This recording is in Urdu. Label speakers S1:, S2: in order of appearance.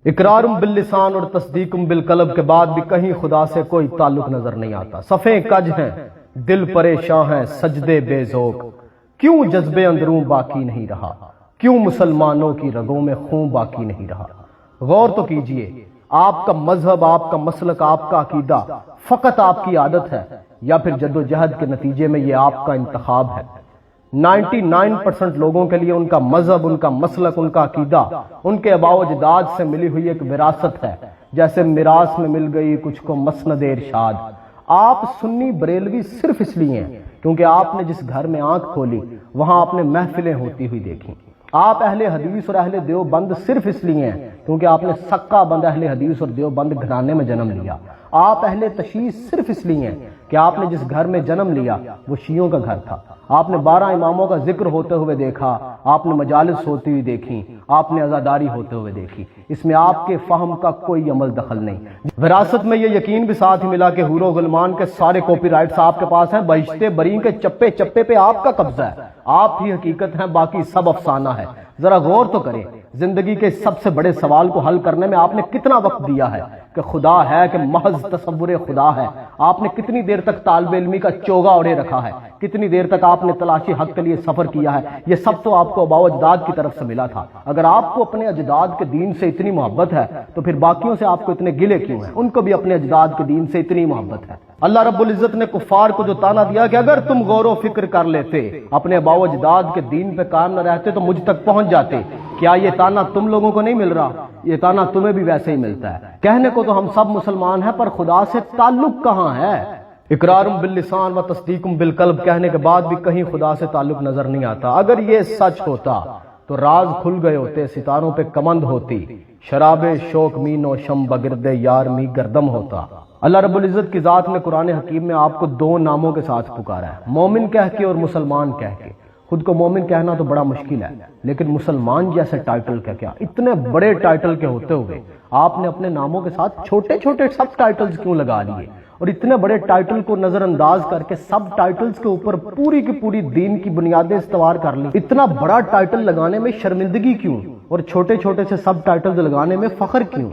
S1: اقرارم باللسان اور تصدیقم بالقلب کے بعد بھی کہیں خدا سے کوئی تعلق نظر نہیں آتا۔ صفیں کج ہیں، دل پریشان ہیں، سجدے بے ذوق، کیوں جذبے اندروں باقی نہیں رہا، کیوں مسلمانوں کی رگوں میں خون باقی نہیں رہا۔ غور تو کیجئے، آپ کا مذہب، آپ کا مسلک، آپ کا عقیدہ فقط آپ کی عادت ہے یا پھر جد و جہد کے نتیجے میں یہ آپ کا انتخاب ہے؟ 99% لوگوں کے لیے ان کا مذہب، ان کا مسلک، ان کا عقیدہ ان کے آباء و اجداد سے ملی ہوئی ایک وراثت ہے، جیسے میراث میں مل گئی کچھ کو مسند ارشاد۔ آپ سنی بریلوی صرف اس لیے ہیں کیونکہ آپ نے جس گھر میں آنکھ کھولی وہاں آپ نے محفلیں ہوتی ہوئی دیکھیں۔ آپ اہل حدیث اور اہل دیوبند صرف اس لیے ہیں کیونکہ آپ نے سکہ بند اہل حدیث اور دیوبند گھرانے میں جنم لیا۔ آپ اہل تشیع صرف اس لیے ہیں کہ آپ نے جس گھر میں جنم لیا وہ شیعوں کا گھر تھا۔ آپ نے 12 اماموں کا ذکر ہوتے ہوئے دیکھا، آپ نے مجالس ہوتی ہوئی دیکھی، آپ نے عزاداری ہوتے ہوئے دیکھی۔ اس میں آپ کے فہم کا کوئی عمل دخل نہیں۔ وراثت میں یہ یقین بھی ساتھ ہی ملا کہ حور و غلمان کے سارے کاپی رائٹس آپ کے پاس ہیں، بہشت بریں کے چپے چپے پہ آپ کا قبضہ ہے، آپ ہی حقیقت ہیں، باقی سب افسانہ ہے۔ ذرا غور تو کریں، زندگی کے سب سے بڑے سوال کو حل کرنے میں آپ نے کتنا وقت دیا ہے کہ خدا ہے کہ محض تصور خدا ہے؟ آپ نے کتنی دیر تک طالب علمی کا چوگا اوڑھے رکھا ہے؟ کتنی دیر تک آپ نے تلاشی حق کے لیے سفر کیا ہے؟ یہ سب تو آپ کو آباء و اجداد کی طرف سے ملا تھا۔ اگر آپ کو اپنے اجداد کے دین سے اتنی محبت ہے تو پھر باقیوں سے آپ کو اتنے گلے کیوں ہیں؟ ان کو بھی اپنے اجداد کے دین سے اتنی محبت ہے۔ اللہ رب العزت نے کفار کو جو تانا دیا کہ اگر تم غور و فکر کر لیتے، اپنے آباء و اجداد کے دین پہ قائم نہ رہتے تو مجھ تک پہنچ جاتے، کیا یہ تانا تم لوگوں کو نہیں مل رہا؟ یہ تانا تمہیں بھی ویسے ہی ملتا ہے۔ کہنے کو تو ہم سب مسلمان ہیں پر خدا سے تعلق کہاں ہے؟ اقرارم باللسان و تصدیقم بالقلب کہنے کے بعد بھی کہیں خدا سے تعلق نظر نہیں آتا۔ اگر یہ سچ ہوتا تو راز کھل گئے ہوتے، ستاروں پہ کمند ہوتی، شراب شوق می نوشم بگرد یار می گردم ہوتا۔ اللہ رب العزت کی ذات نے قرآن حکیم میں آپ کو 2 ناموں کے ساتھ پکارا ہے، مومن کہہ کے اور مسلمان کہہ کے۔ خود کو مومن کہنا تو بڑا مشکل ہے، لیکن مسلمان جیسے ٹائٹل کا کیا، اتنے بڑے ٹائٹل کے ہوتے ہوئے آپ نے اپنے ناموں کے ساتھ چھوٹے چھوٹے سب ٹائٹلز کیوں لگا لیے؟ اور اتنے بڑے ٹائٹل کو نظر انداز کر کے سب ٹائٹلز کے اوپر پوری کی پوری دین کی بنیادیں استوار کر لی۔ اتنا بڑا ٹائٹل لگانے میں شرمندگی کیوں اور چھوٹے چھوٹے سے سب ٹائٹلز لگانے میں فخر کیوں؟